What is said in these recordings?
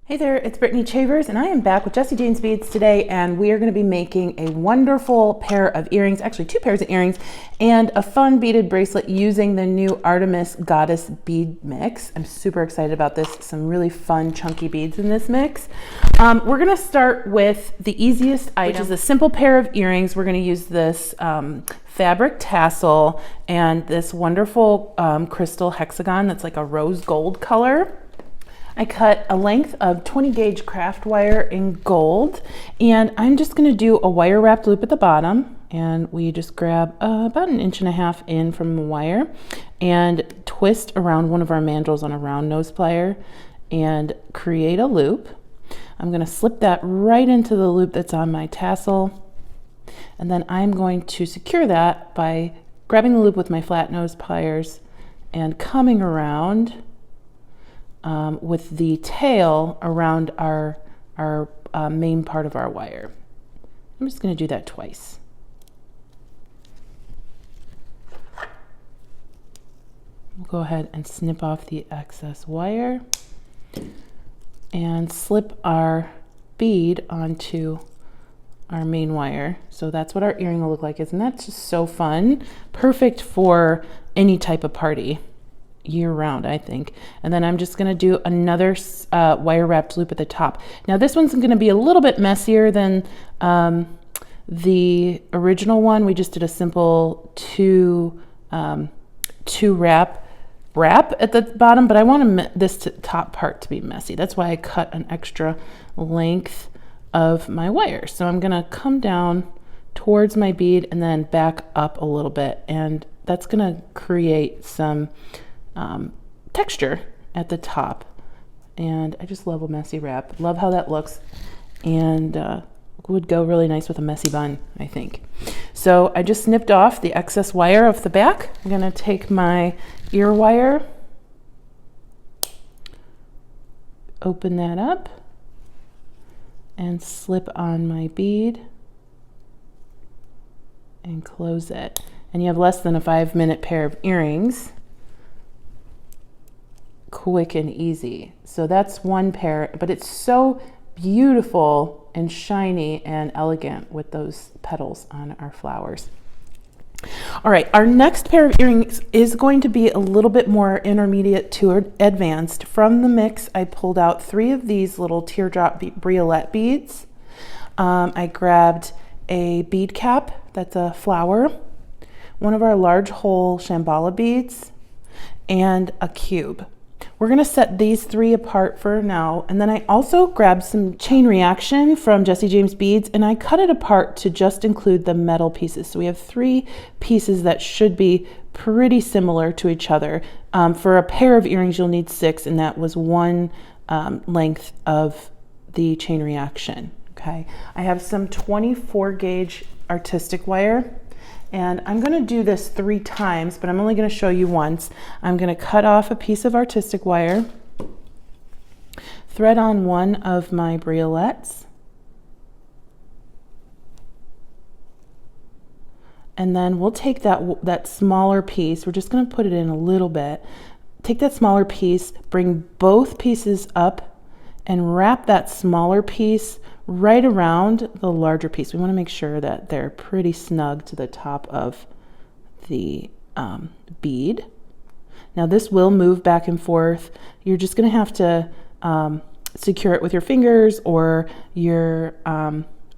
Hey there, it's Brittany Chavers, and I am back with Jesse James Beads today, and we are going to be making a wonderful pair of earrings, actually two pairs of earrings, and a fun beaded bracelet using the new Artemis Goddess bead mix. I'm super excited about this. Some really fun chunky beads in this mix. We're going to start with the easiest item, which is a simple pair of earrings. We're going to use this fabric tassel and this wonderful crystal hexagon that's like a rose gold color. I cut a length of 20 gauge craft wire in gold, and I'm just going to do a wire wrapped loop at the bottom, and we just grab about 1.5 inches in from the wire and twist around one of our mandrels on a round nose plier and create a loop. I'm going to slip that right into the loop that's on my tassel, and then I'm going to secure that by grabbing the loop with my flat nose pliers and coming around with the tail around our main part of our wire. I'm just going to do that twice. We'll go ahead and snip off the excess wire and slip our bead onto our main wire. So that's what our earring will look like. Isn't that just so fun? Perfect for any type of party. Year round, I think. And then I'm just going to do another wire wrapped loop at the top. Now this one's going to be a little bit messier than the original one. We just did a simple two wrap at the bottom, but I want this top part to be messy. That's why I cut an extra length of my wire. So I'm going to come down towards my bead and then back up a little bit, and that's going to create some texture at the top. And I just love a messy wrap. Love how that looks, and would go really nice with a messy bun, I think. So I just snipped off the excess wire off the back. I'm gonna take my ear wire, open that up, and slip on my bead and close it. And you have less than a 5-minute pair of earrings. Quick and easy. So that's one pair, but it's so beautiful and shiny and elegant with those petals on our flowers. All right, our next pair of earrings is going to be a little bit more intermediate to advanced. From the mix, I pulled out 3 of these little teardrop bracelet beads. I grabbed a bead cap that's a flower, one of our large hole Shambhala beads, and a cube. We're going to set these 3 apart for now, and then I also grabbed some chain reaction from Jesse James Beads, and I cut it apart to just include the metal pieces. So we have 3 pieces that should be pretty similar to each other. For a pair of earrings, you'll need 6, and that was 1 length of the chain reaction. Okay, I have some 24 gauge artistic wire. And I'm going to do this 3 times, but I'm only going to show you once. I'm going to cut off a piece of artistic wire, thread on one of my bracelets, and then we'll take that smaller piece. We're just going to put it in a little bit. Take that smaller piece, bring both pieces up, and wrap that smaller piece right around the larger piece. We want to make sure that they're pretty snug to the top of the bead. Now this will move back and forth. You're just going to have to secure it with your fingers or your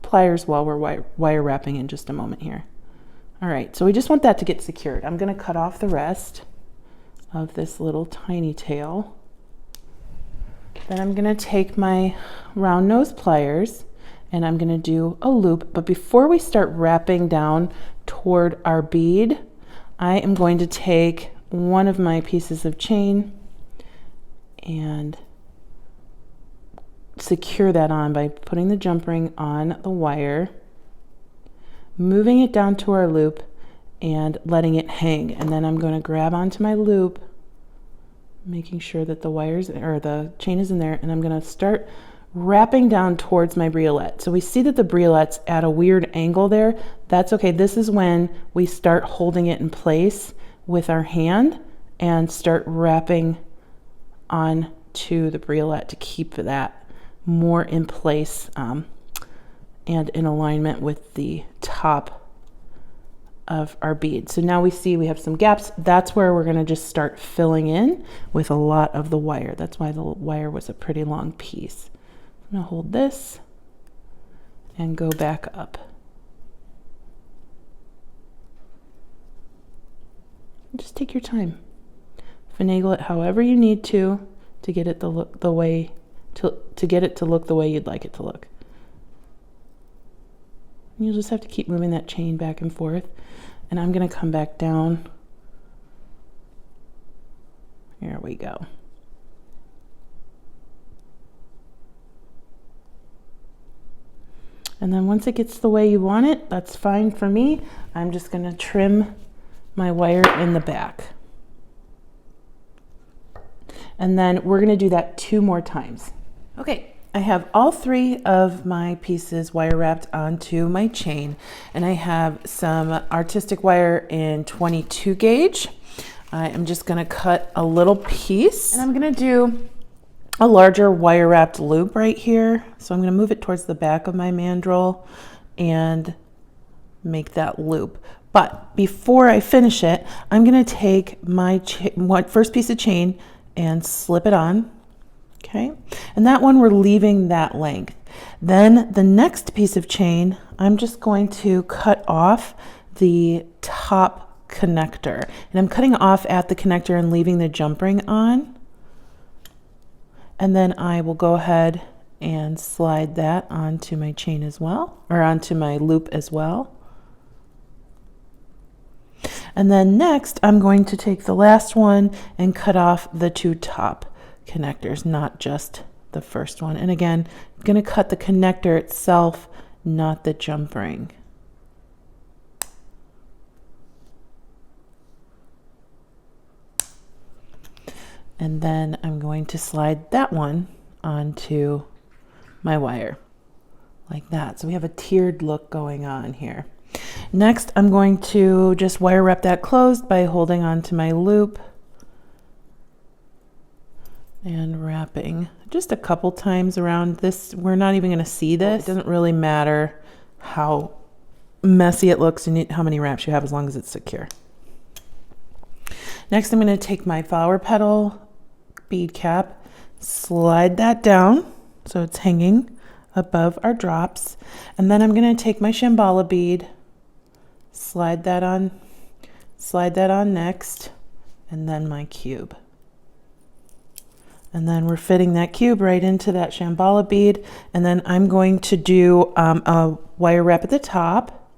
pliers while we're wire wrapping in just a moment here. All right, so we just want that to get secured. I'm going to cut off the rest of this little tiny tail. Then I'm going to take my round nose pliers and I'm going to do a loop. But before we start wrapping down toward our bead, I am going to take one of my pieces of chain and secure that on by putting the jump ring on the wire, moving it down to our loop and letting it hang. And then I'm going to grab onto my loop, making sure that the chain is in there, and I'm going to start wrapping down towards my bracelet. So we see that the bracelet's at a weird angle there. That's okay. This is when we start holding it in place with our hand and start wrapping on to the bracelet to keep that more in place and in alignment with the top of our bead. So now we see we have some gaps. That's where we're going to just start filling in with a lot of the wire. That's why the wire was a pretty long piece. I'm going to hold this and go back up. Just take your time. Finagle it however you need to get it to look the way to get it to look the way you'd like it to look. And you'll just have to keep moving that chain back and forth. And I'm going to come back down. Here we go. And then once it gets the way you want it, that's fine for me. I'm just going to trim my wire in the back. And then we're going to do that 2 more times. Okay, I have all 3 of my pieces wire wrapped onto my chain, and I have some artistic wire in 22 gauge. I am just going to cut a little piece, and I'm going to do a larger wire wrapped loop right here. So I'm going to move it towards the back of my mandrel and make that loop. But before I finish it, I'm going to take my first piece of chain and slip it on. Okay, and that one we're leaving that length. Then the next piece of chain, I'm just going to cut off the top connector, and I'm cutting off at the connector and leaving the jump ring on. And then I will go ahead and slide that onto my chain as well, or onto my loop as well. And then next, I'm going to take the last one and cut off the 2 top connectors, not just the first one. And again, I'm going to cut the connector itself, not the jump ring. And then I'm going to slide that one onto my wire like that. So we have a tiered look going on here. Next, I'm going to just wire wrap that closed by holding onto my loop and wrapping just a couple times around this. We're not even going to see this. It doesn't really matter how messy it looks and how many wraps you have, as long as it's secure. Next, I'm going to take my flower petal bead cap, slide that down so it's hanging above our drops, and then I'm going to take my shambhala bead, slide that on next, and then my cube. And then we're fitting that cube right into that shambhala bead, and then I'm going to do a wire wrap at the top.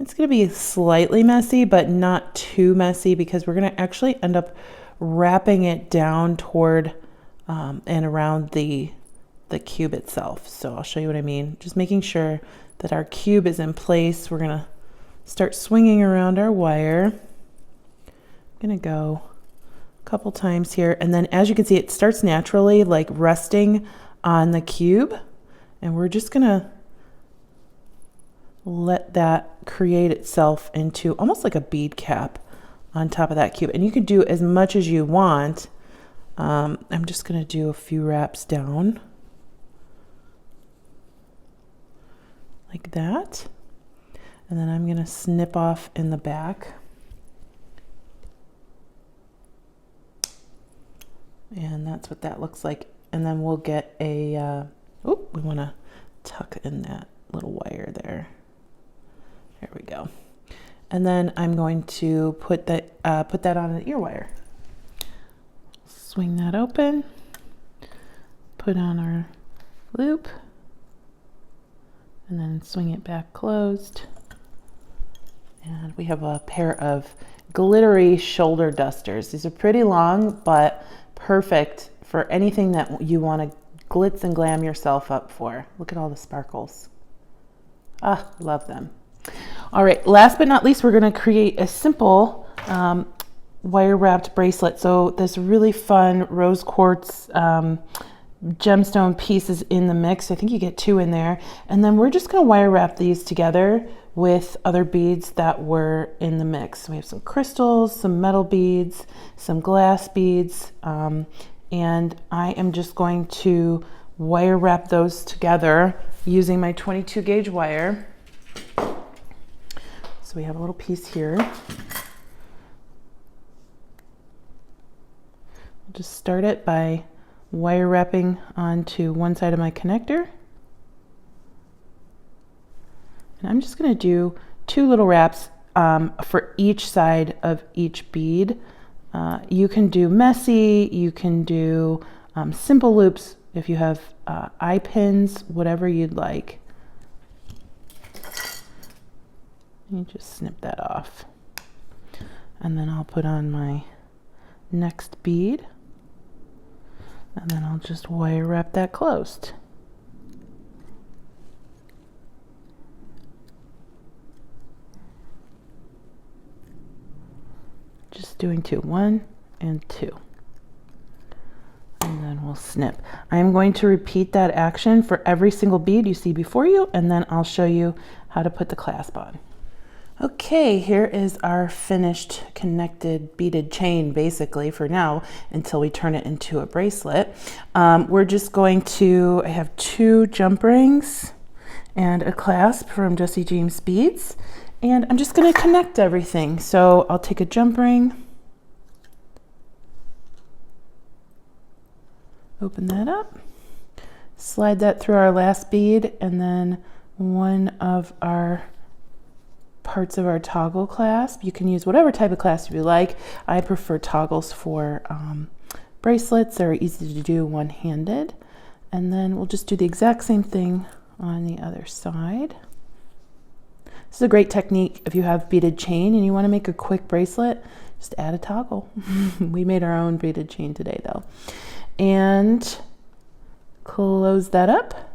It's going to be slightly messy, but not too messy, because we're going to actually end up wrapping it down toward and around the cube itself. So I'll show you what I mean. Just making sure that our cube is in place. We're going to start swinging around our wire. I'm going to go a couple times here, and then as you can see, it starts naturally like resting on the cube, and we're just going to let that create itself into almost like a bead cap on top of that cube. And you can do as much as you want. I'm just going to do a few wraps down like that, and then I'm going to snip off in the back, and that's what that looks like. And then we'll get a we want to tuck in that little wire there. There we go. And then I'm going to put that on an ear wire. Swing that open, put on our loop, and then swing it back closed. And we have a pair of glittery shoulder dusters. These are pretty long, but perfect for anything that you want to glitz and glam yourself up for. Look at all the sparkles. Ah, love them. All right, last but not least, we're going to create a simple wire wrapped bracelet. So this really fun rose quartz gemstone pieces in the mix. I think you get 2 in there. And then we're just going to wire wrap these together with other beads that were in the mix. So we have some crystals, some metal beads, some glass beads, and I am just going to wire wrap those together using my 22 gauge wire. So we have a little piece here. We'll just start it by wire wrapping onto one side of my connector. And I'm just going to do 2 little wraps for each side of each bead. You can do messy, you can do simple loops if you have eye pins, whatever you'd like. You just snip that off. And then I'll put on my next bead. And then I'll just wire wrap that closed. Just doing 2, 1 and 2. And then we'll snip. I'm going to repeat that action for every single bead you see before you, and then I'll show you how to put the clasp on. Okay, here is our finished connected beaded chain, basically for now, until we turn it into a bracelet. We're just going to, I have 2 jump rings and a clasp from Jessie James Beads, and I'm just going to connect everything. So I'll take a jump ring, open that up, slide that through our last bead, and then one of our parts of our toggle clasp. You can use whatever type of clasp you like. I prefer toggles for bracelets. They're easy to do one-handed. And then we'll just do the exact same thing on the other side. This is a great technique if you have beaded chain and you want to make a quick bracelet, just add a toggle. We made our own beaded chain today though. And close that up.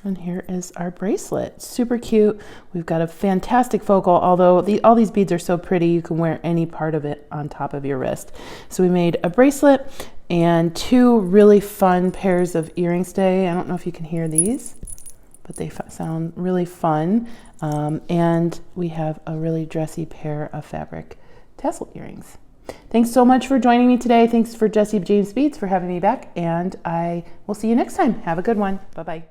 And here is our bracelet. Super cute. We've got a fantastic focal, although all these beads are so pretty, you can wear any part of it on top of your wrist. So we made a bracelet and 2 really fun pairs of earrings today. I don't know if you can hear these, but they sound really fun. And we have a really dressy pair of fabric tassel earrings. Thanks so much for joining me today. Thanks for Jessie James Beads for having me back, and I will see you next time. Have a good one. Bye-bye.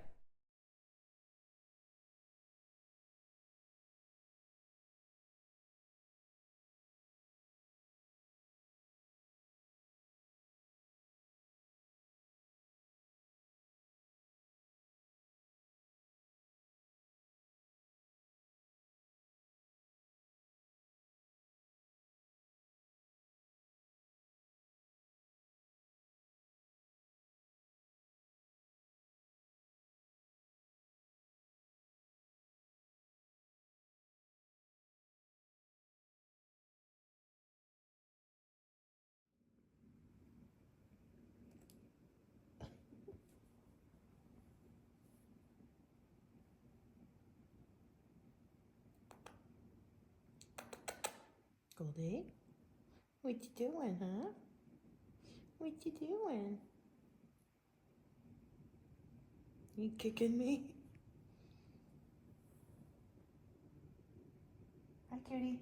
Goldie, what you doing, huh? What you doing? You kicking me? Hi, cutie.